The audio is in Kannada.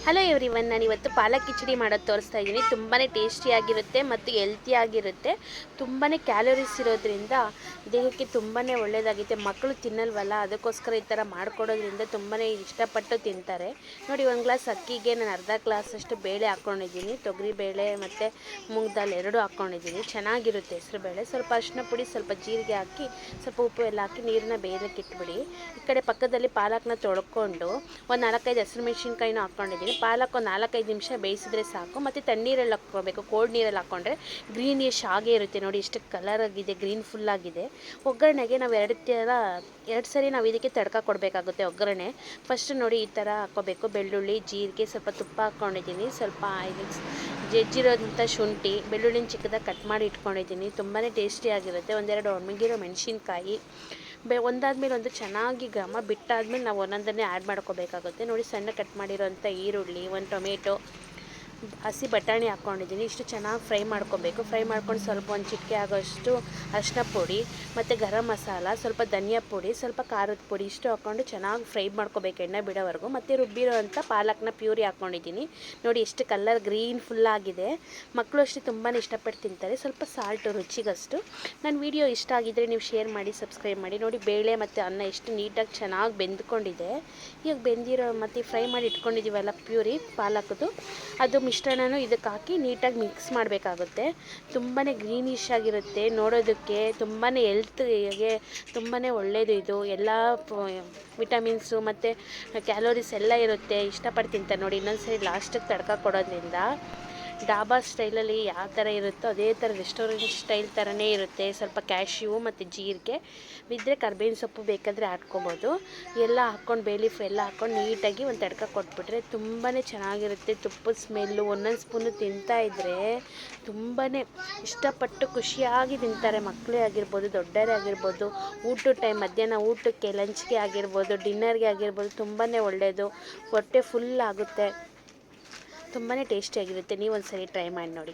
ಹಲೋ ಎವ್ರಿವನ್, ನಾನು ಇವತ್ತು ಪಾಲಕ್ ಕಿಚಡಿ ಮಾಡೋದು ತೋರಿಸ್ತಾ ಇದ್ದೀನಿ. ತುಂಬಾ ಟೇಸ್ಟಿಯಾಗಿರುತ್ತೆ ಮತ್ತು ಹೆಲ್ತಿಯಾಗಿರುತ್ತೆ. ತುಂಬಾ ಕ್ಯಾಲೋರೀಸ್ ಇರೋದ್ರಿಂದ ದೇಹಕ್ಕೆ ತುಂಬಾ ಒಳ್ಳೆಯದಾಗುತ್ತೆ. ಮಕ್ಕಳು ತಿನ್ನಲ್ವಲ್ಲ, ಅದಕ್ಕೋಸ್ಕರ ಈ ಥರ ಮಾಡಿಕೊಡೋದ್ರಿಂದ ತುಂಬಾ ಇಷ್ಟಪಟ್ಟು ತಿಂತಾರೆ. ನೋಡಿ, ಒಂದು ಗ್ಲಾಸ್ ಅಕ್ಕಿಗೆ ನಾನು ಅರ್ಧ ಗ್ಲಾಸಷ್ಟು ಬೇಳೆ ಹಾಕ್ಕೊಂಡಿದ್ದೀನಿ. ತೊಗರಿ ಬೇಳೆ ಮತ್ತು ಮೂಂಗ್ ದಾಲ್ ಎರಡೂ ಹಾಕ್ಕೊಂಡಿದ್ದೀನಿ. ಚೆನ್ನಾಗಿರುತ್ತೆ ಹೆಸರು ಬೇಳೆ. ಸ್ವಲ್ಪ ಅರಿಶಿನ ಪುಡಿ, ಸ್ವಲ್ಪ ಜೀರಿಗೆ ಹಾಕಿ, ಸ್ವಲ್ಪ ಉಪ್ಪು ಎಲ್ಲ ಹಾಕಿ ನೀರನ್ನ ಬೇಯಲಿಕ್ಕೆ ಇಟ್ಬಿಡಿ. ಈ ಕಡೆ ಪಕ್ಕದಲ್ಲಿ ಪಾಲಕ್ನ ತೊಳ್ಕೊಂಡು ಒಂದು 4-5 ಹಸಿಮೆಣ್ಸಿನ್ಕಾಯಿನೂ ಹಾಕ್ಕೊಂಡಿದ್ದೀನಿ. ಪಾಲಕ್ ಒಂದು 4-5 ನಿಮಿಷ ಬೇಯಿಸಿದ್ರೆ ಸಾಕು. ಮತ್ತು ತಣ್ಣೀರಲ್ಲಿ ಹಾಕ್ಕೋಬೇಕು, ಕೋಲ್ಡ್ ನೀರಲ್ಲಿ ಹಾಕ್ಕೊಂಡ್ರೆ ಗ್ರೀನಿಶ್ ಆಗೇ ಇರುತ್ತೆ. ನೋಡಿ, ಇಷ್ಟು ಕಲರ್ ಆಗಿದೆ, ಗ್ರೀನ್ ಫುಲ್ಲಾಗಿದೆ. ಒಗ್ಗರಣೆಗೆ ನಾವು ಎರಡು ಸರಿ ನಾವು ಇದಕ್ಕೆ ತಡ್ಕ ಕೊಡಬೇಕಾಗುತ್ತೆ. ಒಗ್ಗರಣೆ ಫಸ್ಟ್ ನೋಡಿ ಈ ಥರ ಹಾಕ್ಕೋಬೇಕು. ಬೆಳ್ಳುಳ್ಳಿ, ಜೀರಿಗೆ, ಸ್ವಲ್ಪ ತುಪ್ಪ ಹಾಕ್ಕೊಂಡಿದ್ದೀನಿ. ಸ್ವಲ್ಪ ಜಜ್ಜಿರೋಂಥ ಶುಂಠಿ, ಬೆಳ್ಳುಳ್ಳಿನ ಚಿಕ್ಕದಾಗಿ ಕಟ್ ಮಾಡಿ ಇಟ್ಕೊಂಡಿದ್ದೀನಿ. ತುಂಬಾ ಟೇಸ್ಟಿಯಾಗಿರುತ್ತೆ. ಒಂದೆರಡು ಒಣಗಿರೋ ಮೆಣಸಿನ್ಕಾಯಿ ಒಂದಾದ್ಮೇಲೆ ಒಂದು ಚೆನ್ನಾಗಿ ಘಮ ಬಿಟ್ಟಾದ್ಮೇಲೆ ನಾವು ಒಂದೊಂದನ್ನೇ ಆ್ಯಡ್ ಮಾಡ್ಕೋಬೇಕಾಗುತ್ತೆ. ನೋಡಿ, ಸಣ್ಣ ಕಟ್ ಮಾಡಿರೋಂಥ ಈರುಳ್ಳಿ, ಒಂದು ಟೊಮೆಟೊ, ಹಸಿ ಬಟಾಣಿ ಹಾಕ್ಕೊಂಡಿದ್ದೀನಿ. ಇಷ್ಟು ಚೆನ್ನಾಗಿ ಫ್ರೈ ಮಾಡ್ಕೊಬೇಕು. ಫ್ರೈ ಮಾಡ್ಕೊಂಡು ಸ್ವಲ್ಪ ಒಂದು ಚಿಟಿಕೆ ಆಗೋಷ್ಟು ಅರಿಶಿನ ಪುಡಿ ಮತ್ತು ಗರಂ ಮಸಾಲ, ಸ್ವಲ್ಪ ಧನಿಯಾ ಪುಡಿ, ಸ್ವಲ್ಪ ಖಾರದ ಪುಡಿ ಇಷ್ಟು ಹಾಕ್ಕೊಂಡು ಚೆನ್ನಾಗಿ ಫ್ರೈ ಮಾಡ್ಕೋಬೇಕು ಎಣ್ಣೆ ಬಿಡೋವರೆಗೂ. ಮತ್ತು ರುಬ್ಬಿರೋ ಅಂಥ ಪಾಲಕ್ನ ಪ್ಯೂರಿ ಹಾಕ್ಕೊಂಡಿದ್ದೀನಿ. ನೋಡಿ, ಎಷ್ಟು ಕಲರ್ ಗ್ರೀನ್ ಫುಲ್ಲಾಗಿದೆ. ಮಕ್ಕಳು ಅಷ್ಟೇ ತುಂಬಾ ಇಷ್ಟಪಟ್ಟು ತಿಂತಾರೆ. ಸ್ವಲ್ಪ ಸಾಲ್ಟು ರುಚಿಗಷ್ಟು. ನನ್ನ ವಿಡಿಯೋ ಇಷ್ಟ ಆಗಿದ್ದರೆ ನೀವು ಶೇರ್ ಮಾಡಿ, ಸಬ್ಸ್ಕ್ರೈಬ್ ಮಾಡಿ. ನೋಡಿ, ಬೇಳೆ ಮತ್ತು ಅನ್ನ ಎಷ್ಟು ನೀಟಾಗಿ ಚೆನ್ನಾಗಿ ಬೆಂದ್ಕೊಂಡಿದೆ. ಈಗ ಬೆಂದಿರೋ ಮತ್ತು ಫ್ರೈ ಮಾಡಿ ಇಟ್ಕೊಂಡಿದ್ದೀವಲ್ಲ ಪ್ಯೂರಿ ಪಾಲಕ್ದು, ಅದು ಮಿಶ್ರಣನೂ ಇದಕ್ಕೆ ಹಾಕಿ ನೀಟಾಗಿ ಮಿಕ್ಸ್ ಮಾಡಬೇಕಾಗುತ್ತೆ. ತುಂಬಾ ಗ್ರೀನಿಶ್ ಆಗಿರುತ್ತೆ ನೋಡೋದಕ್ಕೆ. ತುಂಬಾ ಹೆಲ್ತ್ಗೆ ತುಂಬಾ ಒಳ್ಳೆಯದು. ಇದು ಎಲ್ಲ ವಿಟಮಿನ್ಸು ಮತ್ತು ಕ್ಯಾಲೋರೀಸ್ ಎಲ್ಲ ಇರುತ್ತೆ. ಇಷ್ಟಪಟ್ಟು ತಿಂತಾರೆ. ನೋಡಿ, ಇನ್ನೊಂದು ಸರಿ ಲಾಸ್ಟಿಗೆ ತಡ್ಕ ಕೊಡೋದ್ರಿಂದ ಡಾಬಾ ಸ್ಟೈಲಲ್ಲಿ ಯಾವ ಥರ ಇರುತ್ತೋ ಅದೇ ಥರ ರೆಸ್ಟೋರೆಂಟ್ ಸ್ಟೈಲ್ ಥರನೇ ಇರುತ್ತೆ. ಸ್ವಲ್ಪ ಕ್ಯಾಶ್ಯೂ ಮತ್ತು ಜೀರಿಗೆ ಬಿದ್ದರೆ ಕರ್ಬೇವಿನ ಸೊಪ್ಪು ಬೇಕಾದರೆ ಹಾಕ್ಕೊಬೋದು. ಎಲ್ಲ ಹಾಕ್ಕೊಂಡು ಬೇಲೀಫ್ ಎಲ್ಲ ಹಾಕ್ಕೊಂಡು ನೀಟಾಗಿ ಒಂದು ತಡ್ಕ ಕೊಟ್ಬಿಟ್ರೆ ತುಂಬಾ ಚೆನ್ನಾಗಿರುತ್ತೆ. ತುಪ್ಪದ ಸ್ಮೆಲ್ಲು ಒಂದೊಂದು ಸ್ಪೂನು ತಿಂತಾಯಿದ್ರೆ ತುಂಬಾ ಇಷ್ಟಪಟ್ಟು ಖುಷಿಯಾಗಿ ತಿಂತಾರೆ. ಮಕ್ಕಳೇ ಆಗಿರ್ಬೋದು, ದೊಡ್ಡವರೇ ಆಗಿರ್ಬೋದು. ಊಟದ ಟೈಮ್, ಮಧ್ಯಾಹ್ನ ಊಟಕ್ಕೆ, ಲಂಚ್ಗೆ ಆಗಿರ್ಬೋದು, ಡಿನ್ನರ್ಗೆ ಆಗಿರ್ಬೋದು, ತುಂಬಾ ಒಳ್ಳೆಯದು. ಹೊಟ್ಟೆ ಫುಲ್ ಆಗುತ್ತೆ. ತುಂಬಾ ಟೇಸ್ಟಿಯಾಗಿರುತ್ತೆ. ನೀವು ಒಂದು ಸರಿ ಟ್ರೈ ಮಾಡಿ ನೋಡಿ.